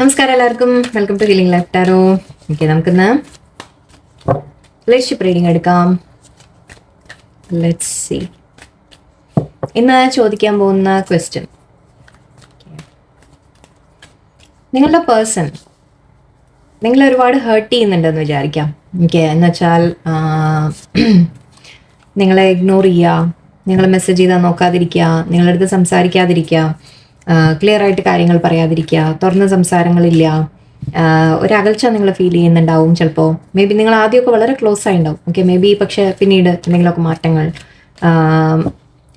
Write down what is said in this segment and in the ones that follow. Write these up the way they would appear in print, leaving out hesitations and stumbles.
നമസ്കാരം എല്ലാവർക്കും. Welcome to healing life tarot. Okay, നമുക്കിന്ന് റിലേഷൻഷിപ്പ് റീഡിംഗ് എടുക്കാം. Let's see. ഇന്ന് ചോദിക്കാൻ പോകുന്ന ക്വസ്റ്റ്യൻ, നിങ്ങളുടെ പേഴ്സൺ നിങ്ങളെ ഒരുപാട് ഹേർട്ട് ചെയ്യുന്നുണ്ടെന്ന് വിചാരിക്കാം. ഓക്കെ, എന്നുവെച്ചാൽ നിങ്ങളെ ഇഗ്നോർ ചെയ്യുക, നിങ്ങൾ മെസ്സേജ് ചെയ്താൽ നോക്കാതിരിക്കുക, നിങ്ങളുടെ അടുത്ത് സംസാരിക്കാതിരിക്കുക, ക്ലിയർ ആയിട്ട് കാര്യങ്ങൾ പറയാതിരിക്കുക, തുറന്ന സംസാരങ്ങളില്ല, ഒരകൽച്ച നിങ്ങൾ ഫീൽ ചെയ്യുന്നുണ്ടാവും. ചിലപ്പോൾ മേ ബി നിങ്ങൾ ആദ്യമൊക്കെ വളരെ ക്ലോസ് ആയിട്ടുണ്ടാവും. ഓക്കെ, മേ ബി പക്ഷേ പിന്നീട് എന്തെങ്കിലുമൊക്കെ മാറ്റങ്ങൾ,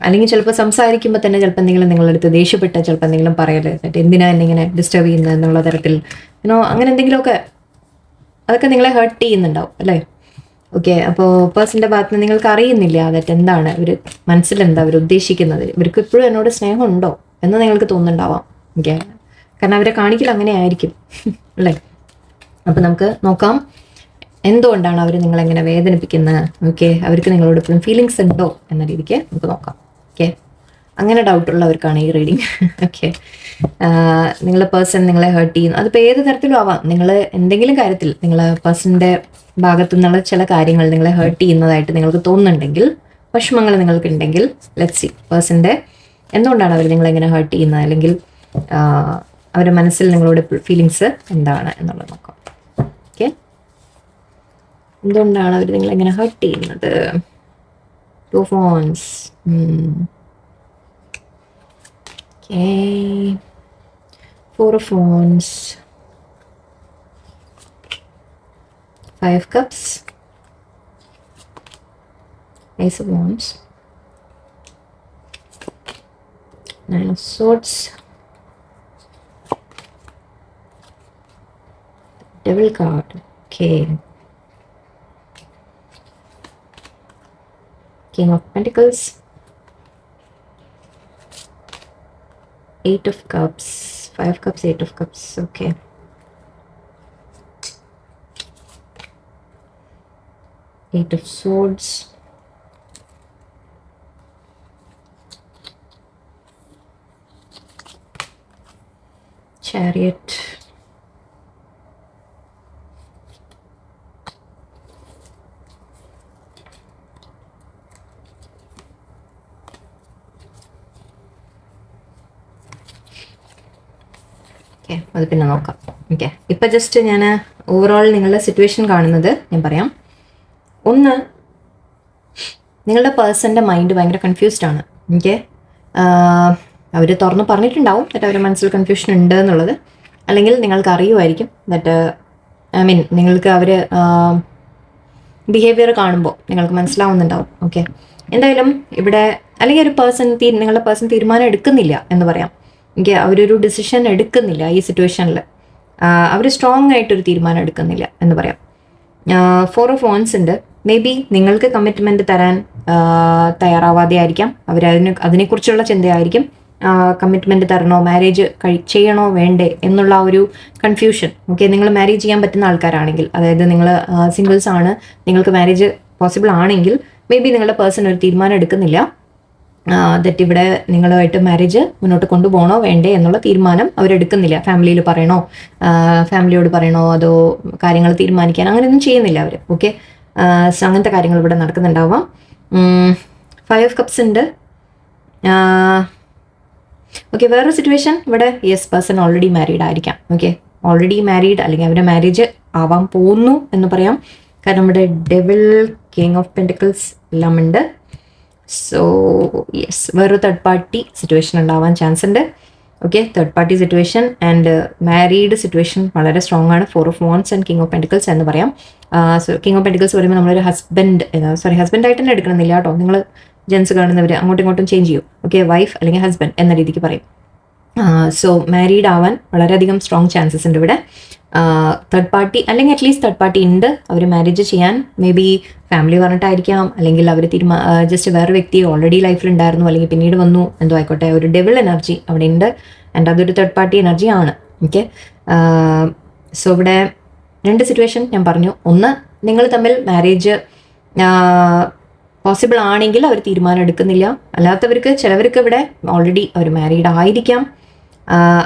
അല്ലെങ്കിൽ ചിലപ്പോൾ സംസാരിക്കുമ്പോൾ തന്നെ ചിലപ്പോൾ എന്തെങ്കിലും നിങ്ങളുടെ അടുത്ത് ദേഷ്യപ്പെട്ട് ചിലപ്പോൾ എന്തെങ്കിലും പറയല്, എന്തിനാ എന്നെ ഇങ്ങനെ ഡിസ്റ്റർബ് ചെയ്യുന്നത് എന്നുള്ള തരത്തിൽ അങ്ങനെ എന്തെങ്കിലുമൊക്കെ, അതൊക്കെ നിങ്ങളെ ഹേർട്ട് ചെയ്യുന്നുണ്ടാവും അല്ലേ. ഓക്കെ, അപ്പോൾ പേഴ്സൻ്റെ ഭാഗത്ത് നിന്ന് നിങ്ങൾക്ക് അറിയുന്നില്ല അതൊക്കെ എന്താണ് ഇവർ മനസ്സിലെന്താ അവർ ഉദ്ദേശിക്കുന്നത്, ഇവർക്ക് ഇപ്പോഴും എന്നോട് സ്നേഹമുണ്ടോ എന്ന് നിങ്ങൾക്ക് തോന്നുന്നുണ്ടാവാം. ഓക്കെ, കാരണം അവരെ കാണിക്കൽ അങ്ങനെ ആയിരിക്കും അല്ലേ. അപ്പം നമുക്ക് നോക്കാം എന്തുകൊണ്ടാണ് അവർ നിങ്ങളെങ്ങനെ വേദനിപ്പിക്കുന്നത്. ഓക്കെ, അവർക്ക് നിങ്ങളോട് ഇപ്പോഴും ഫീലിങ്സ് ഉണ്ടോ എന്ന രീതിക്ക് നമുക്ക് നോക്കാം. ഓക്കെ, അങ്ങനെ ഡൗട്ടുള്ളവർക്കാണ് ഈ റീഡിങ്. ഓക്കെ, നിങ്ങളെ പേഴ്സൺ നിങ്ങളെ ഹേർട്ട് ചെയ്യുന്നു, അതിപ്പോൾ ഏത് തരത്തിലും ആവാം. നിങ്ങൾ എന്തെങ്കിലും കാര്യത്തിൽ നിങ്ങളെ പേഴ്സണിൻ്റെ ഭാഗത്തു നിന്നുള്ള ചില കാര്യങ്ങൾ നിങ്ങളെ ഹേർട്ട് ചെയ്യുന്നതായിട്ട് നിങ്ങൾക്ക് തോന്നുന്നുണ്ടെങ്കിൽ, വിഷമങ്ങൾ നിങ്ങൾക്കുണ്ടെങ്കിൽ, ലെറ്റ്സ് സീ പേഴ്സൻ്റെ എന്തുകൊണ്ടാണ് അവർ നിങ്ങളെങ്ങനെ ഹേർട്ട് ചെയ്യുന്നത്, അല്ലെങ്കിൽ അവരുടെ മനസ്സിൽ നിങ്ങളോട് ഫീലിങ്സ് എന്താണ് എന്നുള്ളത് നോക്കാം. ഓക്കെ, എന്തുകൊണ്ടാണ് അവർ നിങ്ങളെങ്ങനെ ഹേർട്ട് ചെയ്യുന്നത്. 2 of Wands. Okay. 4 of Wands. 5 of Cups. Ace of Wands. 9 of Swords. Devil card. Okay. King of Pentacles. 8 of Cups. 5 Cups, 8 of Cups. Okay. Eight of Swords. Chariot. Okay, അത് പിന്നെ നോക്കാം. Okay, ഇപ്പം just ഞാൻ overall നിങ്ങളുടെ situation കാണുന്നത് ഞാൻ പറയാം. ഒന്ന്, നിങ്ങളുടെ പേഴ്സൻ്റെ മൈൻഡ് ഭയങ്കര കൺഫ്യൂസ്ഡ് ആണ്. ഓക്കെ, അവർ തുറന്ന് പറഞ്ഞിട്ടുണ്ടാവും ദറ്റ് അവരുടെ മനസ്സിൽ കൺഫ്യൂഷൻ ഉണ്ട് എന്നുള്ളത്, അല്ലെങ്കിൽ നിങ്ങൾക്ക് അറിയുമായിരിക്കും ദറ്റ് നിങ്ങൾക്ക് അവർ ബിഹേവിയർ കാണുമ്പോൾ നിങ്ങൾക്ക് മനസ്സിലാവുന്നുണ്ടാവും. ഓക്കെ, എന്തായാലും ഇവിടെ അല്ലെങ്കിൽ ഒരു നിങ്ങളുടെ പേഴ്സൺ തീരുമാനം എടുക്കുന്നില്ല എന്ന് പറയാം. ഓക്കെ, അവരൊരു ഡിസിഷൻ എടുക്കുന്നില്ല ഈ സിറ്റുവേഷനിൽ, അവർ സ്ട്രോങ് ആയിട്ടൊരു തീരുമാനം എടുക്കുന്നില്ല എന്ന് പറയാം. 4 of Wands ഉണ്ട്. മേ ബി നിങ്ങൾക്ക് കമ്മിറ്റ്മെൻറ്റ് തരാൻ തയ്യാറാവാതെ ആയിരിക്കാം. അതിനെക്കുറിച്ചുള്ള ചിന്തയായിരിക്കും. കമ്മിറ്റ്മെൻറ്റ് തരണോ, മാരേജ് ചെയ്യണോ വേണ്ടേ എന്നുള്ള ഒരു കൺഫ്യൂഷൻ. ഓക്കെ, നിങ്ങൾ മാരേജ് ചെയ്യാൻ പറ്റുന്ന ആൾക്കാരാണെങ്കിൽ, അതായത് നിങ്ങൾ സിംഗിൾസ് ആണ്, നിങ്ങൾക്ക് മാരേജ് പോസിബിൾ ആണെങ്കിൽ മേ ബി നിങ്ങളുടെ പേഴ്സൺ ഒരു തീരുമാനം എടുക്കുന്നില്ല ദറ്റ് ഇവിടെ നിങ്ങളുമായിട്ട് മാരേജ് മുന്നോട്ട് കൊണ്ടുപോകണോ വേണ്ടേ എന്നുള്ള തീരുമാനം അവരെടുക്കുന്നില്ല. ഫാമിലിയോട് പറയണോ അതോ കാര്യങ്ങൾ തീരുമാനിക്കാൻ അങ്ങനെയൊന്നും ചെയ്യുന്നില്ല അവർ. ഓക്കെ, സോ അങ്ങനത്തെ കാര്യങ്ങൾ ഇവിടെ നടക്കുന്നുണ്ടാവാം. 5 of Cups ഉണ്ട്. ഓക്കെ, വേറൊരു സിറ്റുവേഷൻ ഇവിടെ, യെസ് പേഴ്സൺ ഓൾറെഡി മാരീഡ് ആയിരിക്കാം. ഓക്കെ, ഓൾറെഡി മാരീഡ് അല്ലെങ്കിൽ അവരുടെ മാരേജ് ആവാൻ പോകുന്നു എന്ന് പറയാം. കാരണം ഇവിടെ ഡെവിൾ, കിങ് ഓഫ് പെൻറ്റിക്കിൾസ് എല്ലാം ഉണ്ട്. സോ യെസ്, വേറൊരു തേർഡ് പാർട്ടി സിറ്റുവേഷൻ ഉണ്ടാവാൻ ചാൻസ് ഉണ്ട്. Okay, third party situation and married situation വളരെ സ്ട്രോങ് ആണ്. 4 of Wands and king of pentacles എന്ന് പറയാം. സോ കിങ് ഓഫ് പെൻറ്റിക്കിൾസ് പറയുമ്പോൾ നമ്മളൊരു ഹസ്ബൻഡായിട്ട് തന്നെ എടുക്കണമെന്നില്ല കേട്ടോ. നിങ്ങൾ ജെൻസ് കാണുന്നവർ അങ്ങോട്ടും ഇങ്ങോട്ടും ചേഞ്ച് ചെയ്യും. ഓക്കെ, വൈഫ് അല്ലെങ്കിൽ ഹസ്ബൻഡ് എന്ന രീതിക്ക് പറയും. സോ മാരീഡ് ആവാൻ വളരെയധികം സ്ട്രോങ് ചാൻസസ് ഉണ്ട് ഇവിടെ. തേർഡ് പാർട്ടി അല്ലെങ്കിൽ അറ്റ്ലീസ്റ്റ് തേർഡ് പാർട്ടി ഉണ്ട്. അവർ മാരേജ് ചെയ്യാൻ മേ ബി ഫാമിലി പറഞ്ഞിട്ടായിരിക്കാം, അല്ലെങ്കിൽ അവർ ജസ്റ്റ് വേറെ വ്യക്തി ഓൾറെഡി ലൈഫിലുണ്ടായിരുന്നു അല്ലെങ്കിൽ പിന്നീട് വന്നു, എന്തോ ആയിക്കോട്ടെ. ഒരു ഡെവിൾ എനർജി അവിടെ ഉണ്ട് ആൻഡ് അതൊരു തേർഡ് പാർട്ടി എനർജി ആണ്. ഓക്കെ, സോ ഇവിടെ 2 സിറ്റുവേഷൻ ഞാൻ പറഞ്ഞു. ഒന്ന്, നിങ്ങൾ തമ്മിൽ മാരേജ് പോസിബിൾ ആണെങ്കിൽ അവർ തീരുമാനം എടുക്കുന്നില്ല. അല്ലാത്തവർക്ക് ചിലവർക്ക് ഇവിടെ ഓൾറെഡി അവർ മാരീഡ് ആയിരിക്കാം,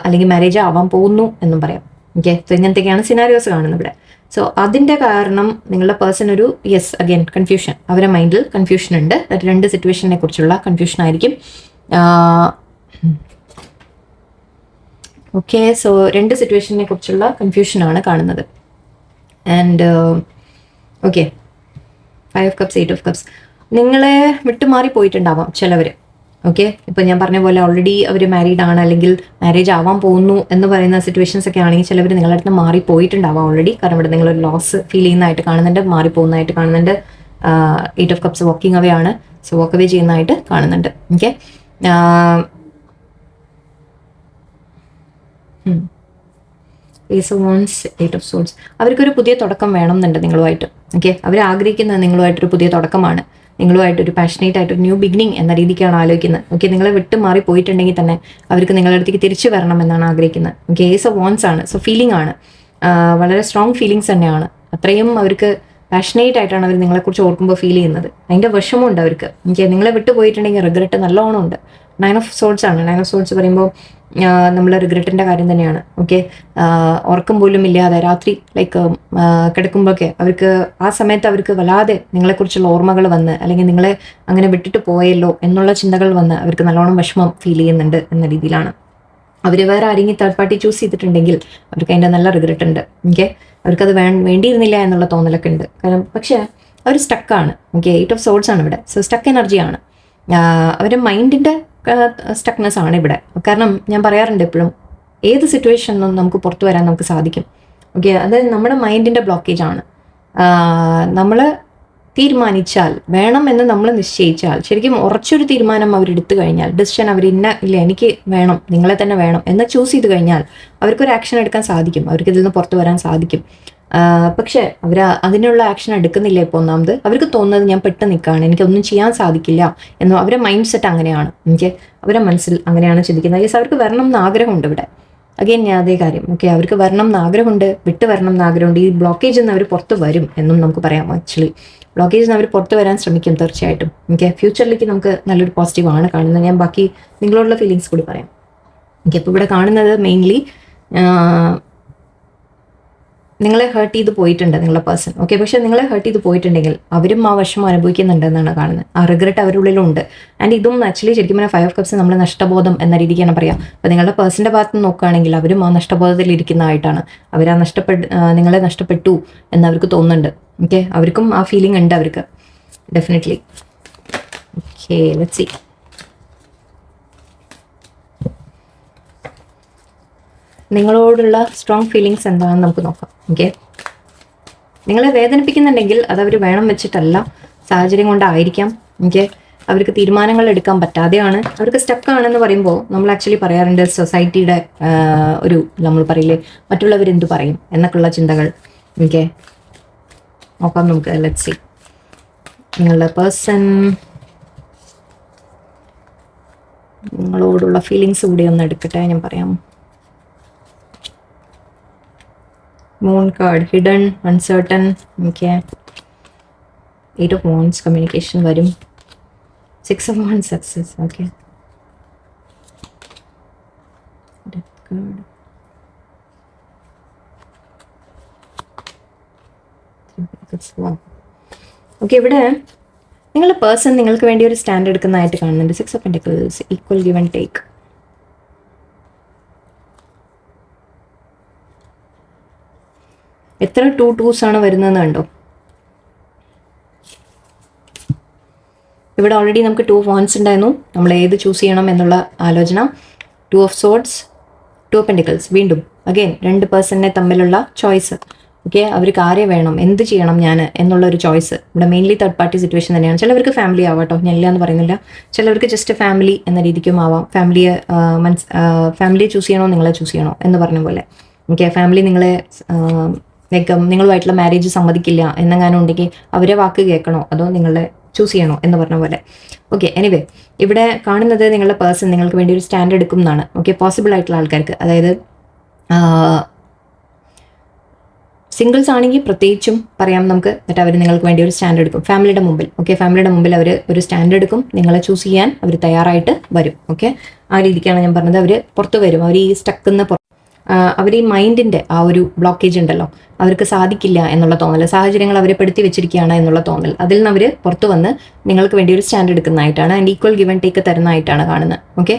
അല്ലെങ്കിൽ മാരേജ് ആവാൻ പോകുന്നു എന്നും പറയാം. ഓക്കെ. സോ ഇങ്ങനത്തെയൊക്കെയാണ് സിനാരിയോസ് കാണുന്നത് ഇവിടെ. സോ അതിൻ്റെ കാരണം നിങ്ങളുടെ പേഴ്സൺ ഒരു അഗൈൻ കൺഫ്യൂഷൻ, അവരുടെ മൈൻഡിൽ കൺഫ്യൂഷൻ ഉണ്ട്. രണ്ട് സിറ്റുവേഷനെ കുറിച്ചുള്ള കൺഫ്യൂഷൻ ആയിരിക്കും. ഓക്കെ. സോ രണ്ട് സിറ്റുവേഷനെ കുറിച്ചുള്ള കൺഫ്യൂഷനാണ് കാണുന്നത്. And okay, 5 of Cups, 8 of Cups. നിങ്ങളെ വിട്ടുമാറി പോയിട്ടുണ്ടാവാം ചിലവർ. ഓക്കെ. ഇപ്പം ഞാൻ പറഞ്ഞ പോലെ ഓൾറെഡി അവർ മാരീഡ് ആണ്, അല്ലെങ്കിൽ മാരേജ് ആവാൻ പോകുന്നു എന്ന് പറയുന്ന സിറ്റുവേഷൻസ് ഒക്കെ ആണെങ്കിൽ ചിലവർ നിങ്ങളുടെ അടുത്ത് മാറിപ്പോയിട്ടുണ്ടാവാം ഓൾറെഡി. കാരണം ഇവിടെ നിങ്ങളൊരു ലോസ് ഫീൽ ചെയ്യുന്നതായിട്ട് കാണുന്നുണ്ട്, മാറിപ്പോകുന്നതായിട്ട് കാണുന്നുണ്ട്. 8 of Cups വാക്കിംഗ് അവേ ആണ്. സോ വാക്ക് അവേ ചെയ്യുന്നതായിട്ട് കാണുന്നുണ്ട്. Okay. Ace of Wands, 8 of Swords. അവർക്കൊരു പുതിയ തുടക്കം വേണം എന്നുണ്ട് നിങ്ങളുമായിട്ട്. ഓക്കെ. അവർ ആഗ്രഹിക്കുന്നത് നിങ്ങളുമായിട്ടൊരു പുതിയ തുടക്കമാണ്, നിങ്ങളുമായിട്ടൊരു പാഷനേറ്റ് ആയിട്ട് ന്യൂ ബിഗിനിങ് എന്ന രീതിക്കാണ് ആലോചിക്കുന്നത്. ഓക്കെ. നിങ്ങളെ വിട്ട് മാറി പോയിട്ടുണ്ടെങ്കിൽ തന്നെ അവർക്ക് നിങ്ങളുടെ അടുത്തേക്ക് തിരിച്ചു വരണം എന്നാണ് ആഗ്രഹിക്കുന്നത്. ഓക്കെ. Ace of Wands ആണ്. സോ ഫീലിംഗ് ആണ്, വളരെ സ്ട്രോങ് ഫീലിങ്സ് തന്നെയാണ്. അത്രയും അവർക്ക് പാഷനേറ്റ് ആയിട്ടാണ് അവർ നിങ്ങളെക്കുറിച്ച് ഓർക്കുമ്പോൾ ഫീൽ ചെയ്യുന്നത്. അതിൻ്റെ വിഷമമുണ്ട് അവർക്ക്. ഓക്കെ. നിങ്ങളെ വിട്ടു പോയിട്ടുണ്ടെങ്കിൽ റിഗ്രറ്റ് നല്ലോണം ഉണ്ട്. 9 of Swords ആണ്. 9 of Swords പറയുമ്പോൾ നമ്മൾ റിഗ്രറ്റിൻ്റെ കാര്യം തന്നെയാണ്. ഓക്കെ. ഉറക്കം പോലും ഇല്ലാതെ രാത്രി ലൈക്ക് കിടക്കുമ്പോഴൊക്കെ അവർക്ക് ആ സമയത്ത് അവർക്ക് വല്ലാതെ നിങ്ങളെക്കുറിച്ചുള്ള ഓർമ്മകൾ വന്ന്, അല്ലെങ്കിൽ നിങ്ങളെ അങ്ങനെ വിട്ടിട്ട് പോയല്ലോ എന്നുള്ള ചിന്തകൾ വന്ന് അവർക്ക് നല്ലോണം വിഷമം ഫീൽ ചെയ്യുന്നുണ്ട് എന്ന രീതിയിലാണ്. അവർ വേറെ ആരെങ്കിലും തേർഡ് പാർട്ടി ചൂസ് ചെയ്തിട്ടുണ്ടെങ്കിൽ അവർക്ക് അതിൻ്റെ നല്ല റിഗ്രറ്റ് ഉണ്ട്. ഓക്കെ. അവർക്കത് വേണ്ടിയിരുന്നില്ല എന്നുള്ള തോന്നലൊക്കെ ഉണ്ട്. കാരണം പക്ഷേ അവർ സ്റ്റക്കാണ്. ഓക്കെ. 8 of Swords ആണ് ഇവിടെ. സോ സ്റ്റക്ക് എനർജിയാണ്. അവരുടെ മൈൻഡിൻ്റെ സ്റ്റക്നെസ് ആണ് ഇവിടെ. കാരണം ഞാൻ പറയാറുണ്ട് എപ്പോഴും, ഏത് സിറ്റുവേഷനിലും നമുക്ക് പുറത്തു വരാൻ നമുക്ക് സാധിക്കും. ഓക്കെ. അത് നമ്മുടെ മൈൻഡിൻ്റെ ബ്ലോക്കേജ് ആണ്. നമ്മൾ തീരുമാനിച്ചാൽ, വേണം എന്ന് നമ്മൾ നിശ്ചയിച്ചാൽ, ശരിക്കും ഉറച്ചൊരു തീരുമാനം അവരെടുത്തു കഴിഞ്ഞാൽ, ഡിസിഷൻ അവർ ഇല്ല എനിക്ക് വേണം, നിങ്ങളെ തന്നെ വേണം എന്ന് ചൂസ് ചെയ്ത് കഴിഞ്ഞാൽ അവർക്കൊരു ആക്ഷൻ എടുക്കാൻ സാധിക്കും, അവർക്ക് ഇതിൽ നിന്ന് പുറത്തു വരാൻ സാധിക്കും. പക്ഷേ അവർ അതിനുള്ള ആക്ഷൻ എടുക്കുന്നില്ല. ഇപ്പോൾ ഒന്നാമത് അവർക്ക് തോന്നുന്നത് ഞാൻ പെട്ടെന്ന് നിൽക്കുകയാണ്, എനിക്കൊന്നും ചെയ്യാൻ സാധിക്കില്ല എന്നോ. അവരുടെ മൈൻഡ് സെറ്റ് അങ്ങനെയാണ്. എനിക്ക് അവരുടെ മനസ്സിൽ അങ്ങനെയാണ് ചിന്തിക്കുന്നത്. യെസ്, അവർക്ക് വരണം എന്ന് ആഗ്രഹമുണ്ട് ഇവിടെ. അഗെയിൻ ഞാൻ അതേ കാര്യം. ഓക്കെ. അവർക്ക് വരണം എന്ന് ആഗ്രഹമുണ്ട്, വിട്ട് വരണം എന്ന് ആഗ്രഹമുണ്ട്. ഈ ബ്ലോക്കേജിൽ നിന്ന് അവർ പുറത്ത് വരും എന്നും നമുക്ക് പറയാം. ആക്ച്വലി ബ്ലോക്കേജിൽ നിന്ന് അവർ പുറത്ത് വരാൻ ശ്രമിക്കും തീർച്ചയായിട്ടും. ഓക്കെ. ഫ്യൂച്ചറിലേക്ക് നമുക്ക് നല്ലൊരു പോസിറ്റീവ് ആണ് കാണുന്നത്. ഞാൻ ബാക്കി നിങ്ങളോടുള്ള ഫീലിങ്സ് കൂടി പറയാം. ഓക്കെ. അപ്പോൾ ഇവിടെ കാണുന്നത് മെയിൻലി നിങ്ങളെ ഹേർട്ട് ചെയ്ത് പോയിട്ടുണ്ട് നിങ്ങളുടെ പേഴ്സൺ. ഓക്കെ. പക്ഷേ നിങ്ങളെ ഹേർട്ട് ചെയ്ത് പോയിട്ടുണ്ടെങ്കിൽ അവരും ആ വിഷമം അനുഭവിക്കുന്നുണ്ടെന്നാണ് കാണുന്നത്. ആ റിഗ്രറ്റ് അവരുടെ ഉള്ളിലുണ്ട്. ആൻഡ് ഇതും ആക്ച്വലി ശരിക്കും പറഞ്ഞാൽ 5 of Cups നമ്മൾ നഷ്ടബോധം എന്ന രീതിക്കാണ് പറയാം. അപ്പോൾ നിങ്ങളുടെ പേഴ്സൻ്റെ ഭാഗത്ത് നിന്ന് നോക്കുകയാണെങ്കിൽ അവരും ആ നഷ്ടബോധത്തിൽ ഇരിക്കുന്നതായിട്ടാണ്. അവർ ആ നിങ്ങളെ നഷ്ടപ്പെട്ടു എന്നവർക്ക് തോന്നുന്നുണ്ട്. ഓക്കെ. അവർക്കും ആ ഫീലിംഗ് ഉണ്ട് അവർക്ക് ഡെഫിനറ്റ്ലി. ഓക്കെ. Let's see. നിങ്ങളോടുള്ള സ്ട്രോങ് ഫീലിങ്സ് എന്താണെന്ന് നമുക്ക് നോക്കാം. ഓക്കെ. നിങ്ങളെ വേദനിപ്പിക്കുന്നുണ്ടെങ്കിൽ അതവർ വേണം വെച്ചിട്ടല്ല, സാഹചര്യം കൊണ്ടായിരിക്കാം. ഓക്കെ. അവർക്ക് തീരുമാനങ്ങൾ എടുക്കാൻ പറ്റാതെയാണ്, അവർക്ക് സ്റ്റക്കാണെന്ന് പറയുമ്പോൾ നമ്മൾ ആക്ച്വലി പറയാറുണ്ട് സൊസൈറ്റിയുടെ ഒരു നമ്മൾ പറയില്ലേ മറ്റുള്ളവരെന്ത് പറയും എന്നൊക്കെയുള്ള ചിന്തകൾ. ഓക്കെ. നോക്കാം നമുക്ക്. Let's see. നിങ്ങളുടെ പേഴ്സൺ നിങ്ങളോടുള്ള ഫീലിങ്സ് കൂടി ഒന്ന് എടുക്കട്ടെ, ഞാൻ പറയാം. Moon card, hidden, uncertain. Okay. 8 of Wands, communication varum. 6 of Wands, success. Okay. Death card. 3 Pentacles. Wow. Okay, ഇവിടെ നിങ്ങളുടെ പേഴ്സൺ നിങ്ങൾക്ക് വേണ്ടി ഒരു സ്റ്റാൻഡ് എടുക്കുന്നതായിട്ട് കാണുന്നുണ്ട്. 6 of Pentacles, equal give and take. എത്ര 2 2s ആണ് വരുന്നതെന്ന് കണ്ടോ. ഇവിടെ ഓൾറെഡി നമുക്ക് 2 of Wands ഉണ്ടായിരുന്നു. നമ്മൾ ഏത് ചൂസ് ചെയ്യണം എന്നുള്ള ആലോചന. 2 of Swords, 2 of Pentacles. വീണ്ടും അഗെയിൻ രണ്ട് പേഴ്സണിനെ തമ്മിലുള്ള ചോയ്സ്. ഓക്കെ. അവർക്ക് ആരെ വേണം, എന്ത് ചെയ്യണം ഞാൻ എന്നുള്ളൊരു ചോയ്സ്. ഇവിടെ മെയിൻലി തേർഡ് പാർട്ടി സിറ്റുവേഷൻ തന്നെയാണ്. ചിലവർക്ക് ഫാമിലി ആവാട്ടോ, ഞാൻ ഇല്ല എന്ന് പറയുന്നില്ല. ചിലവർക്ക് ജസ്റ്റ് ഫാമിലി എന്ന രീതിക്കും ആവാം. ഫാമിലിയെ ചൂസ് ചെയ്യണോ നിങ്ങളെ ചൂസ് ചെയ്യണോ എന്ന് പറഞ്ഞ പോലെ. ഓക്കെ. ഫാമിലി നിങ്ങളെ നിങ്ങളുമായിട്ടുള്ള മാരേജ് സമ്മതിക്കില്ല എന്നെങ്ങാനും ഉണ്ടെങ്കിൽ അവരെ വാക്ക് കേൾക്കണോ അതോ നിങ്ങളെ ചൂസ് ചെയ്യണോ എന്ന് പറഞ്ഞ പോലെ. ഓക്കെ. എനിവേ ഇവിടെ കാണുന്നത് നിങ്ങളുടെ പേഴ്സൺ നിങ്ങൾക്ക് വേണ്ടി ഒരു സ്റ്റാൻഡ് എടുക്കും എന്നാണ്. ഓക്കെ. പോസിബിൾ ആയിട്ടുള്ള ആൾക്കാർക്ക്, അതായത് സിംഗിൾസ് ആണെങ്കിൽ പ്രത്യേകിച്ചും പറയാം നമുക്ക്. എന്നിട്ട് അവർ നിങ്ങൾക്ക് വേണ്ടി ഒരു സ്റ്റാൻഡ് എടുക്കും ഫാമിലിയുടെ മുമ്പിൽ. ഓക്കെ. ഫാമിലിയുടെ മുമ്പിൽ അവർ ഒരു സ്റ്റാൻഡ് എടുക്കും, നിങ്ങളെ ചൂസ് ചെയ്യാൻ അവർ തയ്യാറായിട്ട് വരും. ഓക്കെ. ആ രീതിക്കാണ് ഞാൻ പറഞ്ഞത്. അവർ പുറത്ത് വരും, അവർ ഈ സ്റ്റക്കിന്ന് അവർ ഈ മൈൻഡിൻ്റെ ആ ഒരു ബ്ലോക്കേജ് ഉണ്ടല്ലോ, അവർക്ക് സാധിക്കില്ല എന്നുള്ള തോന്നൽ, സാഹചര്യങ്ങൾ അവരെ പെടുത്തി വെച്ചിരിക്കുകയാണ് എന്നുള്ള തോന്നൽ, അതിൽ നിന്ന് അവർ പുറത്തു വന്ന് നിങ്ങൾക്ക് വേണ്ടി ഒരു സ്റ്റാൻഡ് എടുക്കുന്നതായിട്ടാണ് and equal give and take തരുന്നതായിട്ടാണ് കാണുന്നത്. ഓക്കെ,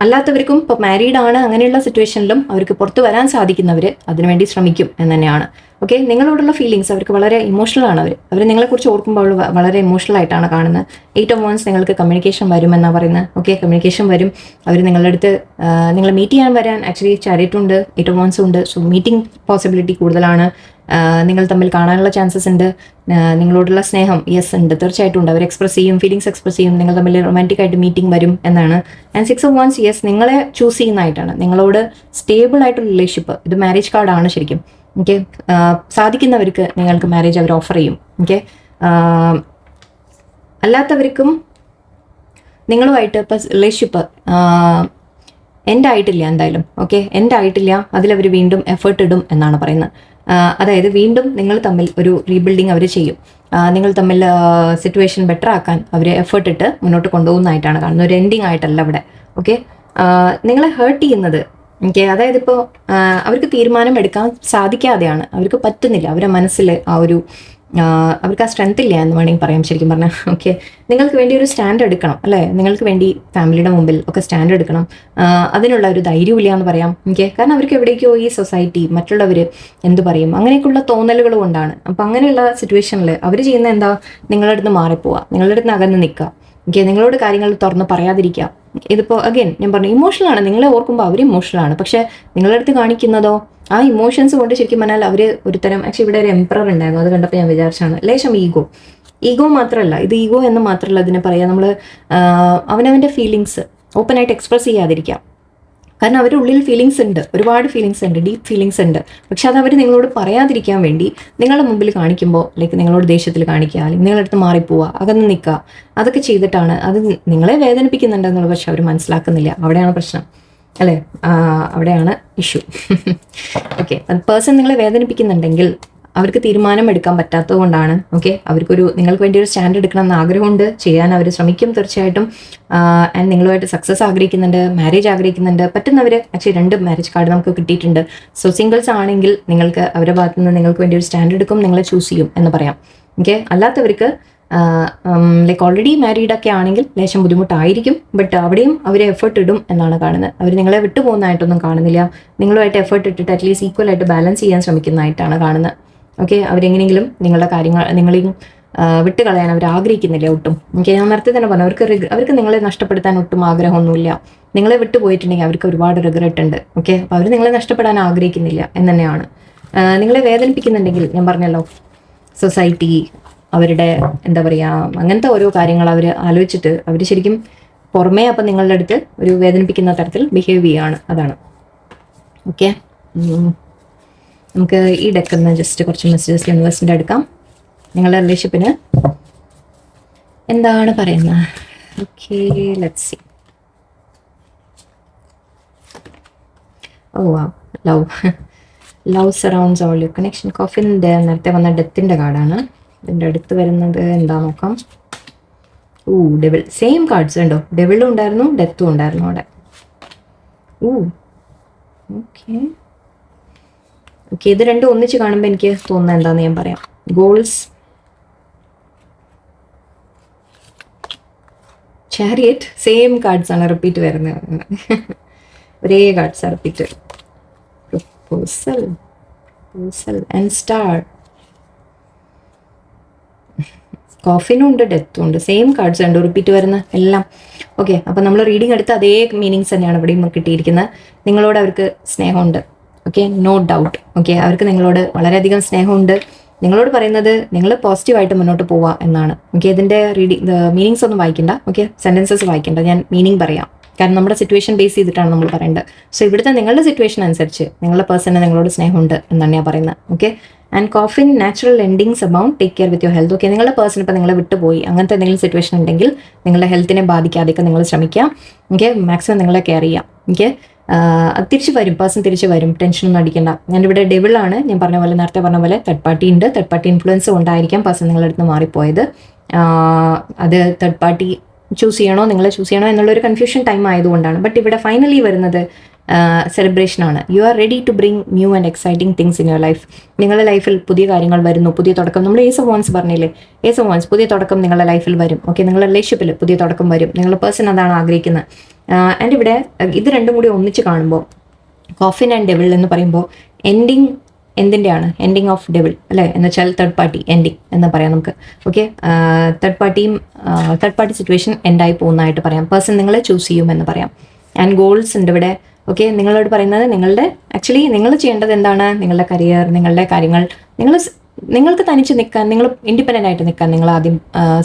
അല്ലാത്തവർക്കും ഇപ്പോൾ മാരീഡ് ആണ് അങ്ങനെയുള്ള സിറ്റുവേഷനിലും അവർക്ക് പുറത്തു വരാൻ സാധിക്കുന്നവർ അതിനുവേണ്ടി ശ്രമിക്കും എന്ന് തന്നെയാണ്. ഓക്കെ, നിങ്ങളോടുള്ള ഫീലിങ്സ് അവർക്ക് വളരെ ഇമോഷണൽ ആണ്. അവർ നിങ്ങളെക്കുറിച്ച് ഓർക്കുമ്പോൾ വളരെ ഇമോഷണൽ ആയിട്ടാണ് കാണുന്നത്. 8 of Wands നിങ്ങൾക്ക് കമ്മ്യൂണിക്കേഷൻ വരുമെന്നാണ് പറയുന്നത്. ഓക്കെ, കമ്മ്യൂണിക്കേഷൻ വരും. അവർ നിങ്ങളുടെ അടുത്ത് നിങ്ങളെ മീറ്റ് ചെയ്യാൻ വരാൻ ആക്ച്വലി ചാരിറ്റും ഉണ്ട്, 8 of Wands ഉണ്ട്. സോ മീറ്റിംഗ് പോസിബിലിറ്റി കൂടുതലാണ്. നിങ്ങൾ തമ്മിൽ കാണാനുള്ള ചാൻസസ് ഉണ്ട്. നിങ്ങളോടുള്ള സ്നേഹം യെസ് ഉണ്ട്, തീർച്ചയായിട്ടും ഉണ്ട്. അവർ എക്സ്പ്രസ് ചെയ്യും, ഫീലിങ്സ് എക്സ്പ്രസ് ചെയ്യും. നിങ്ങൾ തമ്മിൽ റൊമാൻറ്റിക് ആയിട്ട് മീറ്റിംഗ് വരും എന്നാണ്. ആൻഡ് 6 of Wands യെസ് നിങ്ങളെ ചൂസ് ചെയ്യുന്നതായിട്ടാണ്. നിങ്ങളോട് സ്റ്റേബിൾ ആയിട്ടുള്ള റിലേഷൻഷിപ്പ്, ഇത് മാരേജ് കാർഡാണ് ശരിക്കും. ഓക്കെ, സാധിക്കുന്നവർക്ക് നിങ്ങൾക്ക് മാരേജ് അവർ ഓഫർ ചെയ്യും. ഓക്കെ, അല്ലാത്തവർക്കും നിങ്ങളുമായിട്ട് ഇപ്പം റിലേഷൻഷിപ്പ് എൻഡ് ആയിട്ടില്ല എന്തായാലും. ഓക്കെ, എൻഡ് ആയിട്ടില്ല, അതിലവർ വീണ്ടും എഫേർട്ട് ഇടും എന്നാണ് പറയുന്നത്. അതായത് വീണ്ടും നിങ്ങൾ തമ്മിൽ ഒരു റീബിൽഡിങ് അവർ ചെയ്യും. നിങ്ങൾ തമ്മിൽ സിറ്റുവേഷൻ ബെറ്റർ ആക്കാൻ അവർ എഫേർട്ട് ഇട്ട് മുന്നോട്ട് കൊണ്ടുപോകുന്നതായിട്ടാണ് കാണുന്നത്. ഒരു എൻഡിങ് ആയിട്ടല്ല അവിടെ. ഓക്കെ, നിങ്ങളെ ഹേർട്ട് ചെയ്യുന്നത് ഓക്കെ, അതായത് ഇപ്പോൾ അവർക്ക് തീരുമാനം എടുക്കാൻ സാധിക്കാതെയാണ്, അവർക്ക് പറ്റുന്നില്ല. അവരുടെ മനസ്സിൽ ആ ഒരു അവർക്ക് ആ സ്ട്രെങ്ത് ഇല്ല എന്ന് വേണമെങ്കിൽ പറയാം ശരിക്കും പറഞ്ഞാൽ. ഓക്കെ, നിങ്ങൾക്ക് വേണ്ടി ഒരു സ്റ്റാൻഡ് എടുക്കണം അല്ലേ, നിങ്ങൾക്ക് വേണ്ടി ഫാമിലിയുടെ മുമ്പിൽ ഒക്കെ സ്റ്റാൻഡ് എടുക്കണം. അതിനുള്ള ഒരു ധൈര്യമില്ല എന്ന് പറയാം. ഓക്കെ, കാരണം അവർക്ക് എവിടേക്കോ ഈ സൊസൈറ്റി മറ്റുള്ളവർ എന്ത് പറയും അങ്ങനെയൊക്കെയുള്ള തോന്നലുകൾ കൊണ്ടാണ്. അപ്പം അങ്ങനെയുള്ള സിറ്റുവേഷനിൽ അവർ ചെയ്യുന്ന എന്താ, നിങ്ങളുടെ അടുത്ത് മാറിപ്പോവുക, നിങ്ങളുടെ അടുത്ത് അകന്ന് നിൽക്കുക. ഓക്കെ, നിങ്ങളോട് കാര്യങ്ങൾ തുറന്ന് പറയാതിരിക്കുക. ഇതിപ്പോൾ അഗൈൻ ഞാൻ പറഞ്ഞു ഇമോഷണലാണ്. നിങ്ങളെ ഓർക്കുമ്പോൾ അവർ ഇമോഷണലാണ്. പക്ഷേ നിങ്ങളുടെ അടുത്ത് കാണിക്കുന്നതോ ആ ഇമോഷൻസ് കൊണ്ട് ശരിക്കും പറഞ്ഞാൽ അവർ ഒരു തരം ആക്ച്വലി ഇവിടെ ഒരു എംപറർ ഉണ്ടായിരുന്നു. അത് കണ്ടപ്പോൾ ഞാൻ വിചാരിച്ചാണ് ലേശം ഈഗോ മാത്രമല്ല, ഇത് ഈഗോ എന്ന് മാത്രമല്ല ഇതിനെ പറയാം. നമ്മൾ അവനവൻ്റെ ഫീലിങ്സ് ഓപ്പണായിട്ട് എക്സ്പ്രസ് ചെയ്യാതിരിക്കാം. കാരണം അവരുടെ ഉള്ളിൽ ഫീലിങ്സ് ഉണ്ട്, ഒരുപാട് ഫീലിങ്സ് ഉണ്ട്, ഡീപ്പ് ഫീലിങ്സ് ഉണ്ട്. പക്ഷെ അത് അവർ നിങ്ങളോട് പറയാതിരിക്കാൻ വേണ്ടി നിങ്ങളുടെ മുമ്പിൽ കാണിക്കുമ്പോൾ ലൈക്ക് നിങ്ങളോട് ദേഷ്യത്തിൽ കാണിക്കുക, അല്ലെങ്കിൽ നിങ്ങളടുത്ത് മാറിപ്പോവുക, അകന്ന് നിൽക്കുക, അതൊക്കെ ചെയ്തിട്ടാണ് അത് നിങ്ങളെ വേദനിപ്പിക്കുന്നുണ്ടെന്നുള്ളത്. പക്ഷെ അവർ മനസ്സിലാക്കുന്നില്ല. അവിടെയാണ് പ്രശ്നം അല്ലേ, അവിടെയാണ് ഇഷ്യൂ. ഓക്കെ, പേഴ്സൺ നിങ്ങളെ വേദനിപ്പിക്കുന്നുണ്ടെങ്കിൽ അവർക്ക് തീരുമാനം എടുക്കാൻ പറ്റാത്തത് കൊണ്ടാണ്. ഓക്കെ, അവർക്കൊരു നിങ്ങൾക്ക് വേണ്ടി ഒരു സ്റ്റാൻഡ് എടുക്കണം എന്ന് ആഗ്രഹമുണ്ട്, ചെയ്യാൻ അവർ ശ്രമിക്കും തീർച്ചയായിട്ടും. ആൻഡ് നിങ്ങളുമായിട്ട് സക്സസ് ആഗ്രഹിക്കുന്നുണ്ട്, മാരേജ് ആഗ്രഹിക്കുന്നുണ്ട്. പറ്റുന്നവർ ആക്ച്വലി 2 മാരേജ് കാർഡ് നമുക്ക് കിട്ടിയിട്ടുണ്ട്. സോ സിംഗിൾസ് ആണെങ്കിൽ നിങ്ങൾക്ക് അവരുടെ ഭാഗത്തു നിന്ന് നിങ്ങൾക്ക് വേണ്ടി ഒരു സ്റ്റാൻഡ് എടുക്കും, നിങ്ങളെ ചൂസ് ചെയ്യും എന്ന് പറയാം. ഓക്കെ, അല്ലാത്തവർക്ക് ലൈക്ക് ഓൾറെഡി മാരീഡൊക്കെ ആണെങ്കിൽ ലേശം ബുദ്ധിമുട്ടായിരിക്കും. ബട്ട് അവിടെയും അവർ എഫേർട്ട് ഇടും എന്നാണ് കാണുന്നത്. അവർ നിങ്ങളെ വിട്ടു പോകുന്നതായിട്ടൊന്നും കാണുന്നില്ല. നിങ്ങളുമായിട്ട് എഫേർട്ട് ഇട്ടിട്ട് അറ്റ്ലീസ്റ്റ് ഈക്വലായിട്ട് ബാലൻസ് ചെയ്യാൻ ശ്രമിക്കുന്നതായിട്ടാണ് കാണുന്നത്. ഓക്കെ, അവരെങ്ങനെയെങ്കിലും നിങ്ങളുടെ കാര്യങ്ങൾ നിങ്ങളെയും വിട്ട് കളയാൻ അവർ ആഗ്രഹിക്കുന്നില്ല ഒട്ടും. ഓക്കെ, ഞാൻ നേരത്തെ തന്നെ പറഞ്ഞു അവർക്ക് നിങ്ങളെ നഷ്ടപ്പെടുത്താൻ ഒട്ടും ആഗ്രഹമൊന്നുമില്ല. നിങ്ങളെ വിട്ടു പോയിട്ടുണ്ടെങ്കിൽ അവർക്ക് ഒരുപാട് റിഗ്രറ്റ് ഉണ്ട്. ഓക്കെ, അപ്പോൾ അവർ നിങ്ങളെ നഷ്ടപ്പെടാൻ ആഗ്രഹിക്കുന്നില്ല എന്ന് തന്നെയാണ്. നിങ്ങളെ വേദനിപ്പിക്കുന്നുണ്ടെങ്കിൽ ഞാൻ പറഞ്ഞല്ലോ സൊസൈറ്റി അവരുടെ എന്താ പറയുക അങ്ങനത്തെ ഓരോ കാര്യങ്ങൾ അവർ ആലോചിച്ചിട്ട് അവർ ശരിക്കും പുറമേ അപ്പം നിങ്ങളുടെ അടുത്ത് ഒരു വേദനിപ്പിക്കുന്ന തരത്തിൽ ബിഹേവ് ചെയ്യുകയാണ്. അതാണ്. ഓക്കെ, നമുക്ക് ഈ ഡെക്കിൽ നിന്ന് ജസ്റ്റ് കുറച്ച് മെസ്സേജസ് യൂണിവേഴ്സിൻ്റെ എടുക്കാം. നിങ്ങളുടെ റിലേഷൻഷിപ്പിന് എന്താണ് പറയുന്നത്? Okay, let's see. Oh wow, love surrounds all your connection. കോഫിൻ്റെ നേരത്തെ വന്ന ഡെത്തിൻ്റെ കാർഡാണ്. ഇതിൻ്റെ അടുത്ത് വരുന്നത് എന്താ നോക്കാം. ഡെവിൾ, സെയിം കാർഡ്സ് ഉണ്ടോ? ഡെവിളും ഉണ്ടായിരുന്നു, ഡെത്തും ഉണ്ടായിരുന്നു അവിടെ. ഓക്കെ, ഇത് രണ്ടും ഒന്നിച്ച് കാണുമ്പോൾ എനിക്ക് തോന്നുന്നത് എന്താണെന്ന് ഞാൻ പറയാം. ഗോൾസ്, ചാരിയറ്റ്, സെയിം കാർഡ്സ് ആണ് റിപ്പീറ്റ് വരുന്നത്. ഒരേ cards repeat. Proposal and star. കോഫിനും ഉണ്ട്, ഡെത്തും ഉണ്ട്, സെയിം കാർഡ്സ് ഉണ്ട് റിപ്പീറ്റ് വരുന്ന എല്ലാം. ഓക്കെ, അപ്പം നമ്മൾ റീഡിങ് എടുത്ത് അതേ മീനിങ്സ് തന്നെയാണ് ഇവിടെയും കിട്ടിയിരിക്കുന്നത്. നിങ്ങളോട് അവർക്ക് സ്നേഹമുണ്ട്. Okay, no doubt. ഓക്കെ, അവർക്ക് നിങ്ങളോട് വളരെയധികം സ്നേഹമുണ്ട്. നിങ്ങളോട് പറയുന്നത് നിങ്ങൾ പോസിറ്റീവായിട്ട് മുന്നോട്ട് പോവുക എന്നാണ്. ഓക്കെ, ഇതിൻ്റെ മീനിങ്സ് ഒന്നും വായിക്കണ്ട. ഓക്കെ, സെൻറ്റൻസസ് വായിക്കണ്ട, ഞാൻ മീനിങ് പറയാം. കാരണം നമ്മുടെ സിറ്റുവേഷൻ ബേസ് ചെയ്തിട്ടാണ് നമ്മൾ പറയേണ്ടത്. സോ ഇവിടുത്തെ നിങ്ങളുടെ സിറ്റുവേഷൻ അനുസരിച്ച് നിങ്ങളുടെ പേഴ്സണിന് നിങ്ങളോട് സ്നേഹമുണ്ട് എന്നാണ് ഞാൻ പറയുന്നത്. Okay, and coffin natural endings about take care with your health. Okay, നിങ്ങളുടെ പേഴ്സൺ ഇപ്പോൾ നിങ്ങളെ വിട്ടുപോയി അങ്ങനത്തെ എന്തെങ്കിലും സിറ്റുവേഷൻ ഉണ്ടെങ്കിൽ നിങ്ങളുടെ ഹെൽത്തിനെ ബാധിക്കാതെയൊക്കെ നിങ്ങൾ ശ്രമിക്കാം. ഓക്കെ, മാക്സിമം നിങ്ങളെ കെയർ ചെയ്യാം. ഓക്കെ, അത് തിരിച്ച് വരും, പേഴ്സൺ തിരിച്ച് വരും, ടെൻഷനൊന്നും അടിക്കേണ്ട. ഞാനിവിടെ ഡെവിളാണ്, ഞാൻ പറഞ്ഞ പോലെ നേരത്തെ പറഞ്ഞ പോലെ തേർഡ് പാർട്ടി ഉണ്ട്. തേർഡ് പാർട്ടി ഇൻഫ്ലുവൻസ് കൊണ്ടായിരിക്കാം പേഴ്സൺ നിങ്ങളുടെ അടുത്ത് മാറിപ്പോയത്. അത് തേർഡ് പാർട്ടി ചൂസ് ചെയ്യണോ നിങ്ങളെ ചൂസ് ചെയ്യണോ എന്നുള്ളൊരു കൺഫ്യൂഷൻ ടൈം ആയതുകൊണ്ടാണ്. ബട്ട് ഇവിടെ ഫൈനലി വരുന്നത് സെലിബ്രേഷനാണ്. You are ready to bring new and exciting things in your life. നിങ്ങളുടെ ലൈഫിൽ പുതിയ കാര്യങ്ങൾ വരുന്നു, പുതിയ തുടക്കം. നമ്മൾ ഏസ് ഓഫ് വാൻസ് പറഞ്ഞില്ലേ, ഏസ് ഓഫ് വാൻസ്, പുതിയ തുടക്കം നിങ്ങളുടെ ലൈഫിൽ വരും. ഓക്കെ, നിങ്ങളുടെ റിലേഷൻഷിപ്പിൽ പുതിയ തുടക്കം വരും. നിങ്ങളുടെ പേഴ്സൺ അതാണ് ആഗ്രഹിക്കുന്നത്. ആൻഡ് ഇവിടെ ഇത് രണ്ടും കൂടി ഒന്നിച്ച് കാണുമ്പോൾ കോഫിൻ ആൻഡ് ഡെവിൾ എന്ന് പറയുമ്പോൾ എൻഡിങ് എന്തിൻ്റെയാണ്? എൻഡിങ് ഓഫ് ഡെവിൾ അല്ലേ, എന്ന് വെച്ചാൽ തേർഡ് പാർട്ടി എൻഡിങ് എന്ന് പറയാം നമുക്ക്. ഓക്കെ, തേർഡ് പാർട്ടി സിറ്റുവേഷൻ എൻഡായി പോകുന്നതായിട്ട് പറയാം. പേഴ്സൺ നിങ്ങളെ ചൂസ് ചെയ്യുമെന്ന് പറയാം. ആൻഡ് ഗോൾസ് ഉണ്ട് ഇവിടെ. ഓക്കെ, നിങ്ങളോട് പറയുന്നത് ആക്ച്വലി നിങ്ങൾ ചെയ്യേണ്ടത് എന്താണ്? നിങ്ങളുടെ കരിയർ, നിങ്ങളുടെ കാര്യങ്ങൾ, നിങ്ങൾക്ക് തനിച്ച് നിൽക്കാൻ, നിങ്ങൾ ഇൻഡിപെൻഡൻ്റ് ആയിട്ട് നിൽക്കാൻ നിങ്ങൾ ആദ്യം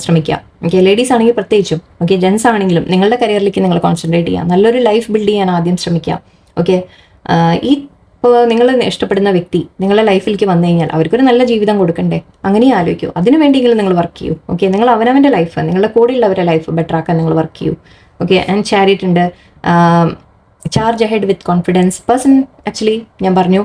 ശ്രമിക്കുക. ഓക്കെ, ലേഡീസ് ആണെങ്കിൽ പ്രത്യേകിച്ചും, ഓക്കെ, ജെൻസ് ആണെങ്കിലും നിങ്ങളുടെ കരിയറിലേക്ക് നിങ്ങൾ കോൺസെൻട്രേറ്റ് ചെയ്യുക. നല്ലൊരു ലൈഫ് ബിൽഡ് ചെയ്യാൻ ആദ്യം ശ്രമിക്കുക. ഓക്കെ, ഇപ്പോൾ നിങ്ങൾ ഇഷ്ടപ്പെടുന്ന വ്യക്തി നിങ്ങളുടെ ലൈഫിലേക്ക് വന്നു കഴിഞ്ഞാൽ അവർക്കൊരു നല്ല ജീവിതം കൊടുക്കണ്ടേ? അങ്ങനെ ആലോചിക്കൂ. അതിനു വേണ്ടിയെങ്കിലും നിങ്ങൾ വർക്ക് ചെയ്യൂ. ഓക്കെ, നിങ്ങൾ അവനവൻ്റെ ലൈഫ്, നിങ്ങളുടെ കൂടെയുള്ളവരുടെ ലൈഫ് ബെറ്റർ ആക്കാൻ നിങ്ങൾ വർക്ക് ചെയ്യൂ. ഓക്കെ, ആൻഡ് ചാരിറ്റ് ഉണ്ട്. Charge ahead with confidence. Person actually ഞാൻ പറഞ്ഞു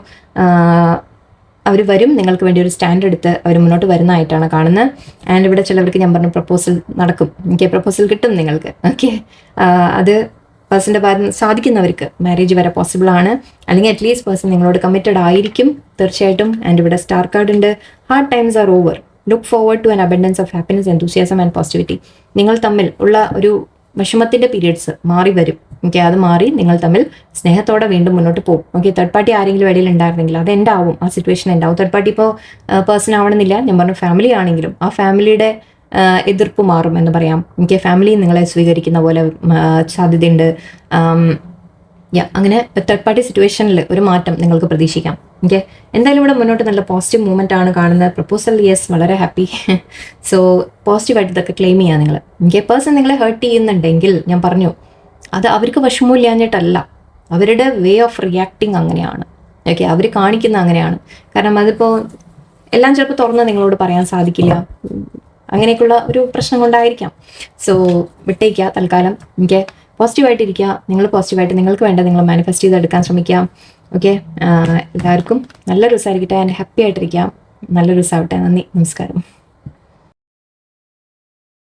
അവർ വരും, നിങ്ങൾക്ക് വേണ്ടി ഒരു സ്റ്റാൻഡ് എടുത്ത് അവർ മുന്നോട്ട് വരുന്നതായിട്ടാണ് കാണുന്നത്. ആൻഡ് ഇവിടെ ചിലവർക്ക് ഞാൻ പറഞ്ഞു പ്രപ്പോസൽ നടക്കും. ഓക്കെ, പ്രപ്പോസൽ കിട്ടും നിങ്ങൾക്ക്. ഓക്കെ, അത് പേഴ്സൻ്റെ ഭാഗത്ത് സാധിക്കുന്നവർക്ക് മാരേജ് വരെ പോസിബിൾ ആണ്. അല്ലെങ്കിൽ അറ്റ്ലീസ്റ്റ് പേഴ്സൺ നിങ്ങളോട് കമ്മിറ്റഡ് ആയിരിക്കും തീർച്ചയായിട്ടും. ആൻഡ് ഇവിടെ സ്റ്റാർ കാർഡ് ഉണ്ട്. Hard times are over. Look forward to an abundance of happiness, enthusiasm and positivity. നിങ്ങൾ തമ്മിൽ ഉള്ള ഒരു വിഷമത്തിൻ്റെ പീരിയഡ്സ് മാറി വരും. ഓക്കെ, അത് മാറി നിങ്ങൾ തമ്മിൽ സ്നേഹത്തോടെ വീണ്ടും മുന്നോട്ട് പോകും. ഓക്കെ, തേർഡ് പാർട്ടി ആരെങ്കിലും ഇടയിൽ ഉണ്ടായിരുന്നെങ്കിൽ അത് ഉണ്ടാവും, ആ സിറ്റുവേഷൻ ഉണ്ടാവും. തേർഡ് പാർട്ടി ഇപ്പോൾ പേഴ്സൺ ആവണമെന്നില്ല, ഞാൻ പറഞ്ഞു ഫാമിലി ആണെങ്കിലും ആ ഫാമിലിയുടെ എതിർപ്പ് മാറും എന്ന് പറയാം. എനിക്ക് ഫാമിലി നിങ്ങളെ സ്വീകരിക്കുന്ന പോലെ സാധ്യതയുണ്ട്. അങ്ങനെ തേർഡ് പാർട്ടി സിറ്റുവേഷനിൽ ഒരു മാറ്റം നിങ്ങൾക്ക് പ്രതീക്ഷിക്കാം. ഓക്കെ, എന്തായാലും ഇവിടെ മുന്നോട്ട് നല്ല പോസിറ്റീവ് മൂവ്മെൻ്റ് ആണ് കാണുന്നത്. പ്രപ്പോസൽ യെസ്, വളരെ ഹാപ്പി. സോ പോസിറ്റീവായിട്ട് ഇതൊക്കെ ക്ലെയിം ചെയ്യുക നിങ്ങൾ. ഓക്കെ, പേഴ്സൺ നിങ്ങളെ ഹേർട്ട് ചെയ്യുന്നുണ്ടെങ്കിൽ ഞാൻ പറഞ്ഞു അത് അവർക്ക് വിഷമമില്ലാഞ്ഞിട്ടല്ല, അവരുടെ വേ ഓഫ് റിയാക്ടിങ് അങ്ങനെയാണ്. ഓക്കെ, അവർ കാണിക്കുന്ന അങ്ങനെയാണ്. കാരണം അതിപ്പോൾ എല്ലാം ചിലപ്പോൾ തുറന്ന് നിങ്ങളോട് പറയാൻ സാധിക്കില്ല, അങ്ങനെയൊക്കെയുള്ള ഒരു പ്രശ്നം കൊണ്ടായിരിക്കാം. സോ വിട്ടേക്കുക തൽക്കാലം. എനിക്ക് പോസിറ്റീവായിട്ടിരിക്കുക. നിങ്ങൾ പോസിറ്റീവായിട്ട് നിങ്ങൾക്ക് വേണ്ട നിങ്ങൾ മാനിഫെസ്റ്റ് ചെയ്തെടുക്കാൻ ശ്രമിക്കുക. ഓക്കെ, എല്ലാവർക്കും നല്ലൊരു ദിവസമായിരിക്കട്ടെ. And happy ആയിട്ടിരിക്കാം. നല്ലൊരു ദിവസമാവട്ടെ. നന്ദി, നമസ്കാരം.